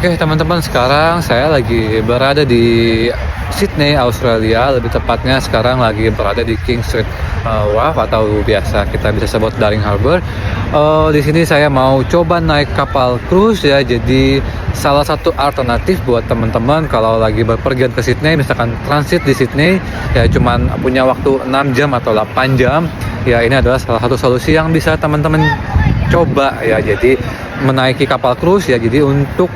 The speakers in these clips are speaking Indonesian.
Oke teman-teman, sekarang saya lagi berada di Sydney, Australia. Lebih tepatnya sekarang lagi berada di King Street Wharf atau biasa kita bisa sebut Darling Harbour. Di sini saya mau coba naik kapal cruise ya. Jadi salah satu alternatif buat teman-teman kalau lagi berpergian ke Sydney, misalkan transit di Sydney ya, cuman punya waktu 6 jam atau 8 jam. Ya, ini adalah salah satu solusi yang bisa teman-teman coba ya. Jadi menaiki kapal cruise ya, jadi untuk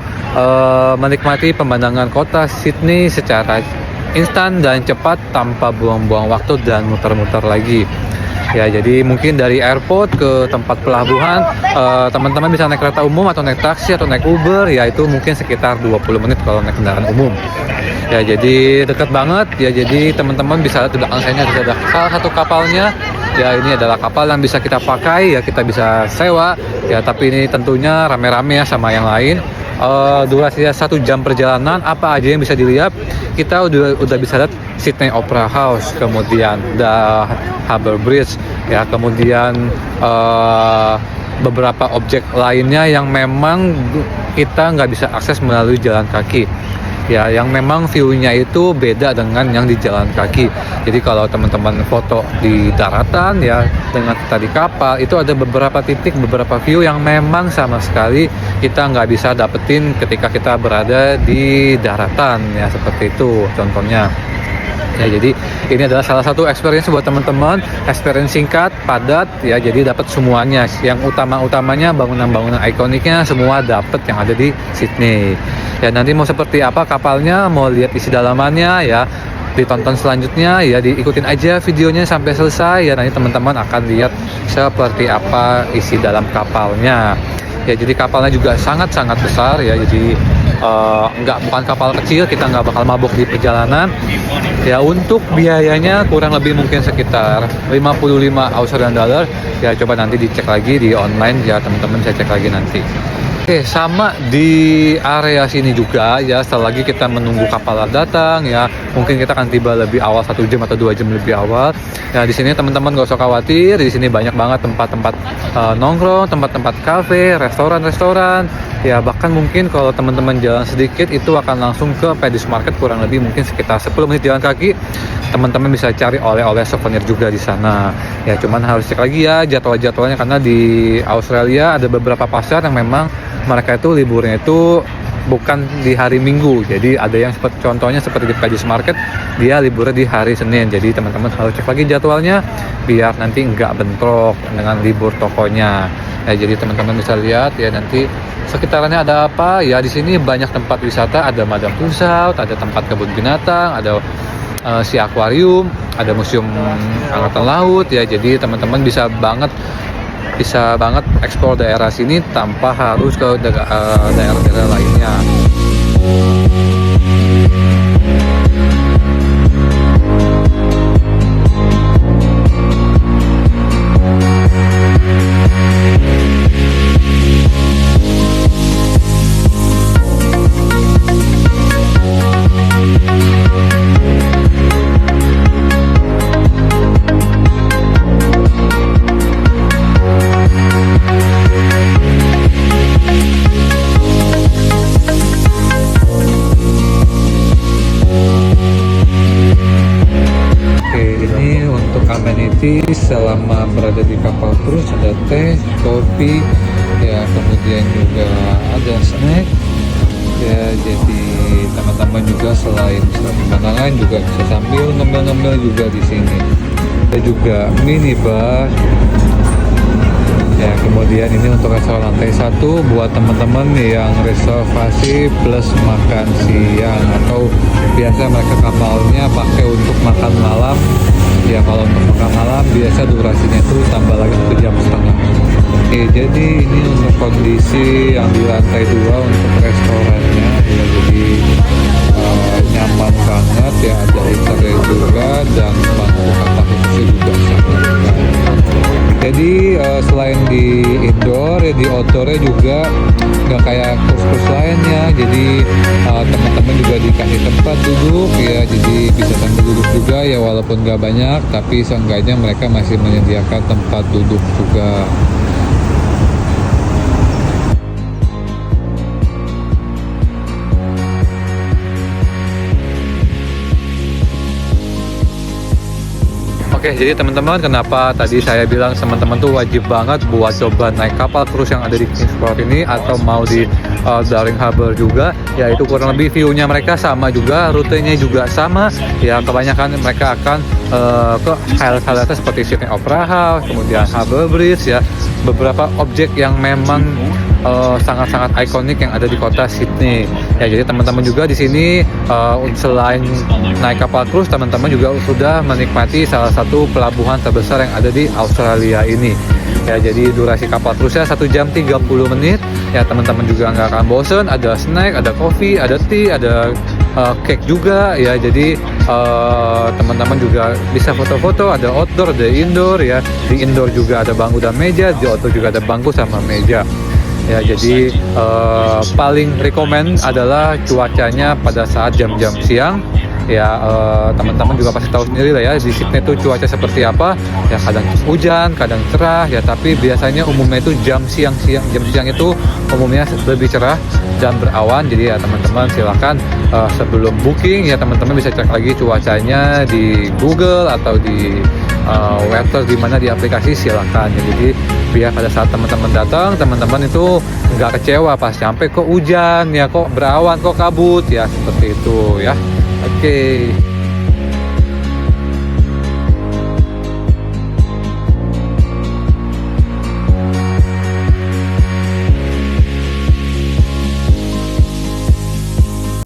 menikmati pemandangan kota Sydney secara instan dan cepat tanpa buang-buang waktu dan muter-muter lagi. Ya, jadi mungkin dari airport ke tempat pelabuhan, teman-teman bisa naik kereta umum atau naik taksi atau naik Uber, ya itu mungkin sekitar 20 menit kalau naik kendaraan umum. Ya, jadi dekat banget ya. Jadi teman-teman bisa lihat di belakang saya ada salah satu kapalnya. Ya, ini adalah kapal yang bisa kita pakai ya, kita bisa sewa ya, tapi ini tentunya rame-rame ya sama yang lain. Durasinya 1 jam perjalanan. Apa aja yang bisa dilihat? Kita udah bisa lihat Sydney Opera House, kemudian The Harbour Bridge ya, kemudian beberapa objek lainnya yang memang kita nggak bisa akses melalui jalan kaki ya, yang memang view-nya itu beda dengan yang di jalan kaki. Jadi kalau teman-teman foto di daratan ya dengan tadi kapal, itu ada beberapa titik, beberapa view yang memang sama sekali kita nggak bisa dapetin ketika kita berada di daratan ya, seperti itu contohnya. Ya, jadi ini adalah salah satu experience buat teman-teman, experience singkat, padat ya, jadi dapat semuanya. Yang utama-utamanya bangunan-bangunan ikoniknya semua dapat yang ada di Sydney. Ya, nanti mau seperti apa kapalnya, mau lihat isi dalamannya ya, ditonton selanjutnya ya, diikutin aja videonya sampai selesai ya. Nanti teman-teman akan lihat seperti apa isi dalam kapalnya. Ya, jadi kapalnya juga sangat-sangat besar ya, jadi bukan kapal kecil, kita nggak bakal mabuk di perjalanan ya. Untuk biayanya kurang lebih mungkin sekitar 55 Australian dollar ya. Coba nanti dicek lagi di online ya teman-teman, saya cek lagi nanti. Oke, sama di area sini juga ya, setelah lagi kita menunggu kapal datang ya, mungkin kita akan tiba lebih awal 1 jam atau 2 jam lebih awal. Ya, di sini teman-teman gak usah khawatir, di sini banyak banget tempat-tempat nongkrong, tempat-tempat kafe, restoran-restoran. Ya, bahkan mungkin kalau teman-teman jalan sedikit itu akan langsung ke Paddy's Market, kurang lebih mungkin sekitar 10 menit jalan kaki. Teman-teman bisa cari oleh-oleh souvenir juga di sana. Ya, cuman harus cek lagi ya jadwal-jadwalnya, karena di Australia ada beberapa pasar yang memang mereka itu liburnya itu bukan di hari Minggu. Jadi ada yang contohnya seperti di Paddy's Market, dia liburnya di hari Senin. Jadi teman-teman harus cek lagi jadwalnya biar nanti nggak bentrok dengan libur tokonya. Ya, jadi teman-teman bisa lihat ya nanti sekitarannya ada apa ya. Di sini banyak tempat wisata, ada Madame Tussauds, ada tempat kebun binatang, ada si akuarium, ada museum angkatan laut ya. Jadi teman-teman bisa banget eksplor daerah sini tanpa harus ke daerah-daerah lainnya. Selama berada di kapal cruise ada teh, kopi ya, kemudian juga ada snack ya. Jadi teman-teman juga selain pemandangan juga bisa sambil ngemil-ngemil juga di sini. Ada juga minibar ya. Kemudian ini untuk restoran lantai 1 buat teman-teman yang reservasi plus makan siang, atau biasa mereka kapalnya pakai untuk makan malam ya. Kalau untuk makan malam biasa durasinya itu tambah lagi 1,5 jam. Oke, jadi ini untuk kondisi yang di lantai 2 untuk restorannya ya. Jadi nyaman banget ya, ada heater juga dan bangku kata khususnya juga sangat. Jadi selain di indoor ya, di outdoornya juga nggak kayak kurs-kurs lainnya. Jadi teman-teman juga dikasih tempat duduk ya, jadi bisa sambil duduk juga ya, walaupun nggak banyak tapi seenggaknya mereka masih menyediakan tempat duduk. juga. Oke, jadi teman-teman, kenapa tadi saya bilang teman-teman tuh wajib banget buat coba naik kapal cruise yang ada di Kingsport ini, atau mau di Darling Harbour juga, yaitu kurang lebih view-nya mereka sama juga, rutenya juga sama. Ya, kebanyakan mereka akan ke highlight-highlightnya seperti Sydney Opera House, kemudian Harbour Bridge ya, beberapa objek yang memang sangat-sangat ikonik yang ada di kota Sydney. Ya, jadi teman-teman juga di sini selain naik kapal cruise, teman-teman juga sudah menikmati salah satu pelabuhan terbesar yang ada di Australia ini. Ya, jadi durasi kapal cruise-nya 1 jam 30 menit. Ya, teman-teman juga nggak akan bosen. Ada snack, ada kopi, ada tea, ada cake juga. Ya, jadi teman-teman juga bisa foto-foto. Ada outdoor, ada indoor. Ya, di indoor juga ada bangku dan meja. Di outdoor juga ada bangku sama meja. Ya, jadi paling rekomend adalah cuacanya pada saat jam-jam siang. Ya, teman-teman juga pasti tahu sendiri lah ya, di Sydney itu cuaca seperti apa. Ya, kadang hujan, kadang cerah ya, tapi biasanya umumnya itu jam siang itu umumnya lebih cerah dan berawan. Jadi ya teman-teman silakan sebelum booking ya teman-teman bisa cek lagi cuacanya di Google atau di weather di mana di aplikasi, silakan ya. Jadi biar pada saat teman-teman datang, teman-teman itu nggak kecewa pas sampai kok hujan ya, kok berawan, kok kabut ya, seperti itu ya. Oke.